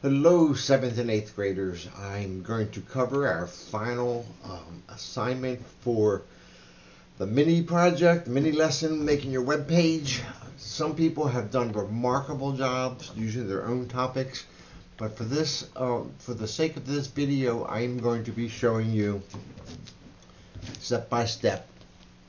Hello, 7th and 8th graders. I'm going to cover our final assignment for the mini project, mini lesson, making your web page. Some people have done remarkable jobs using their own topics, but for this, for the sake of this video, I'm going to be showing you step by step,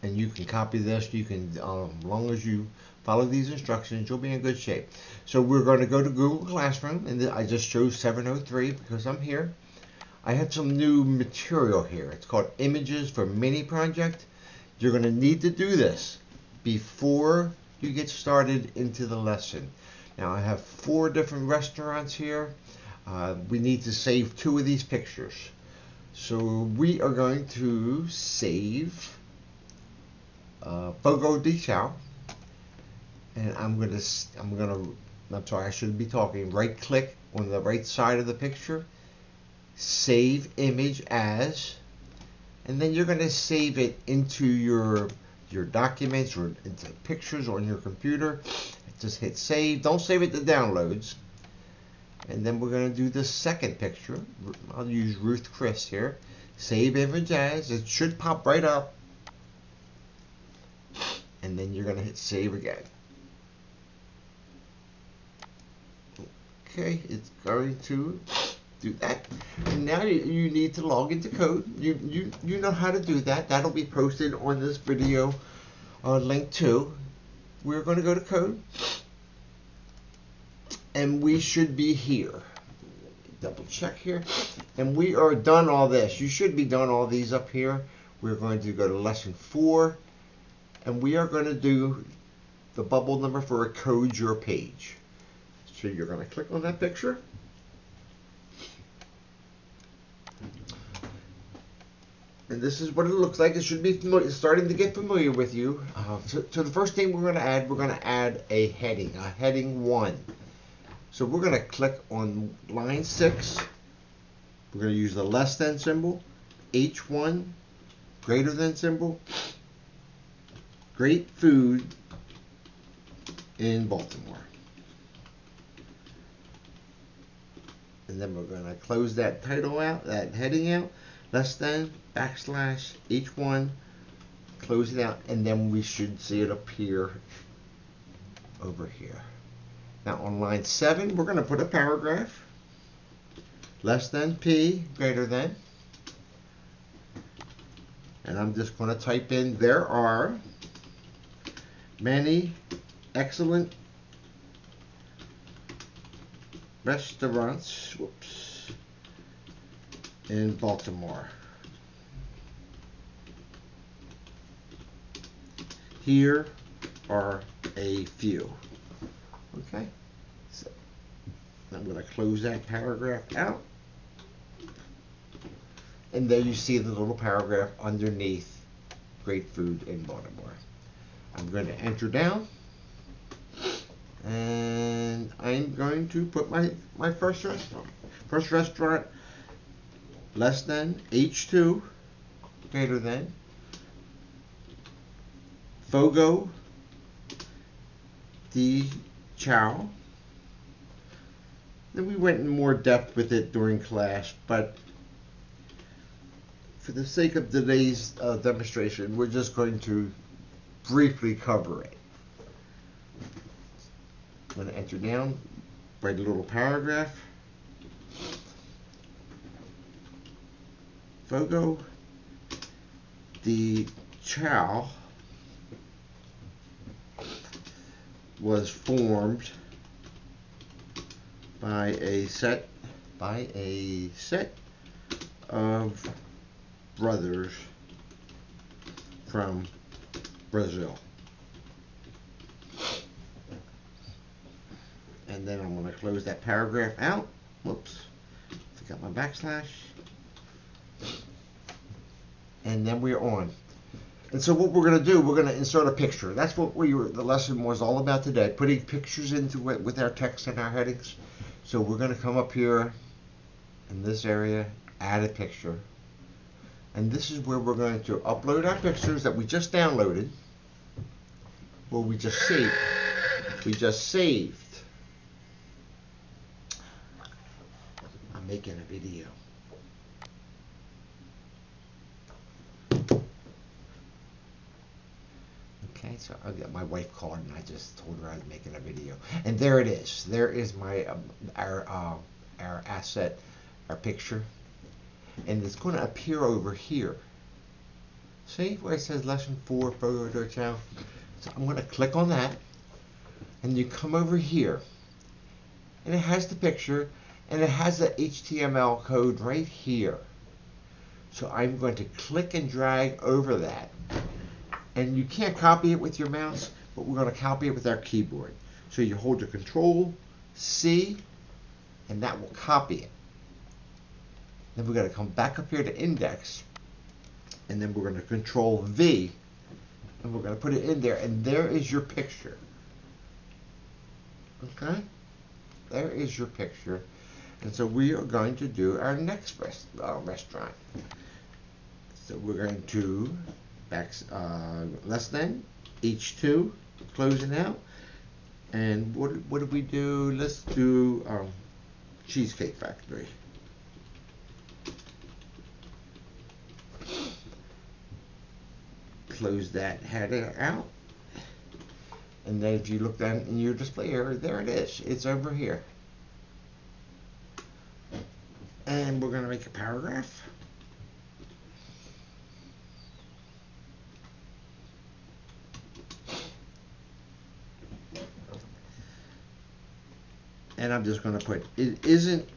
and you can copy this. You can, as long as you follow these instructions, you'll be in good shape. So we're going to go to Google Classroom, and I just chose 703 because I'm here. I have some new material here. It's called Images for Mini Project. You're going to need to do this before you get started into the lesson. Now I have 4 different restaurants here. We need to save 2 of these pictures. So we are going to save Fogo de Chão. And I'm sorry, I shouldn't be talking. Right click on the right side of the picture, save image as, and then you're going to save it into your documents or into pictures on your computer. Just hit save. Don't save it to downloads. And then we're going to do the second picture. I'll use Ruth Chris here. Save image as. It should pop right up. And then you're going to hit save again. Okay, it's going to do that. And now you need to log into Code. You know how to do that. That'll be posted on this video link too. We're going to go to Code. And we should be here. Double check here. And we are done all this. You should be done all these up here. We're going to go to lesson 4. And we are going to do the bubble number for a Code Your Page. So you're going to click on that picture. And this is what it looks like. It should be starting to get familiar with you. So the first thing we're going to add a heading 1. So we're going to click on line 6. We're going to use the less than symbol, H1, greater than symbol, great food in Baltimore. And then we're going to close that title out, that heading out, less than, backslash, H1, close it out, and then we should see it appear over here. Now on line 7, we're going to put a paragraph, less than P, greater than, and I'm just going to type in, there are many excellent restaurants, in Baltimore. Here are a few. Okay, so I'm going to close that paragraph out. And there you see the little paragraph underneath great food in Baltimore. I'm going to enter down. And I'm going to put my first restaurant. First restaurant, less than, H2, greater than, Fogo de Chão. Then we went in more depth with it during class, but for the sake of today's demonstration, we're just going to briefly cover it. I'm going to enter down, write a little paragraph. Fogo de Chão was formed by a set of brothers from Brazil. And then I'm going to close that paragraph out. Whoops, forgot my backslash. And then we're on. And so what we're going to do, we're going to insert a picture. That's what the lesson was all about today, putting pictures into it with our text and our headings. So we're going to come up here in this area, add a picture. And this is where we're going to upload our pictures that we just downloaded. Well, we just saved. I'm making a video. Okay, so my wife called and I just told her I was making a video, and there it is. There is my our asset, our picture, and it's going to appear over here. See where it says Lesson 4 Photo Channel? So I'm going to click on that, and you come over here, and it has the picture, and it has the HTML code right here. So I'm going to click and drag over that. And you can't copy it with your mouse, but we're going to copy it with our keyboard. So you hold your Control C, and that will copy it. Then we're going to come back up here to Index, and then we're going to Control V, and we're going to put it in there, and there is your picture. Okay? There is your picture. And so we are going to do our next restaurant. So we're going to less than H2, closing out, and what did we do? Let's do Cheesecake Factory. Close that header out, and then if you look down in your display area, there it is. It's over here, and we're going to make a paragraph. And I'm just going to put, it isn't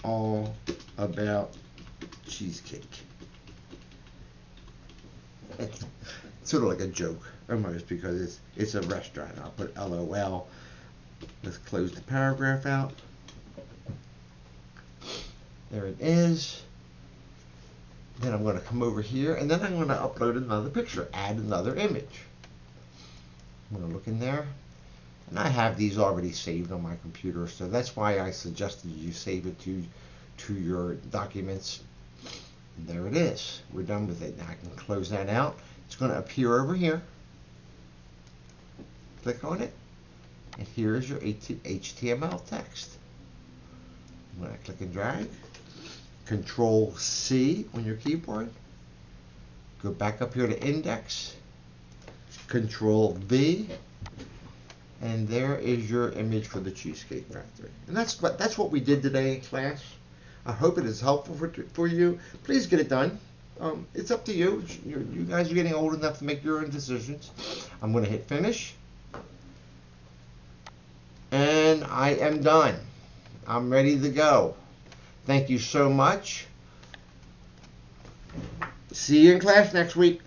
all about cheesecake. It's sort of like a joke, almost, because it's a restaurant. I'll put LOL. Let's close the paragraph out. There it is. Then I'm going to come over here, and then I'm going to upload another picture, add another image. I'm going to look in there. And I have these already saved on my computer, so that's why I suggested you save it to your documents. And there it is. We're done with it. Now I can close that out. It's going to appear over here. Click on it, and here is your HTML text. I'm going to click and drag. Control C on your keyboard. Go back up here to Index. Control V. And there is your image for the Cheesecake Factory. And that's what we did today in class. I hope it is helpful for you. Please get it done. It's up to you. You guys are getting old enough to make your own decisions. I'm going to hit finish. And I am done. I'm ready to go. Thank you so much. See you in class next week.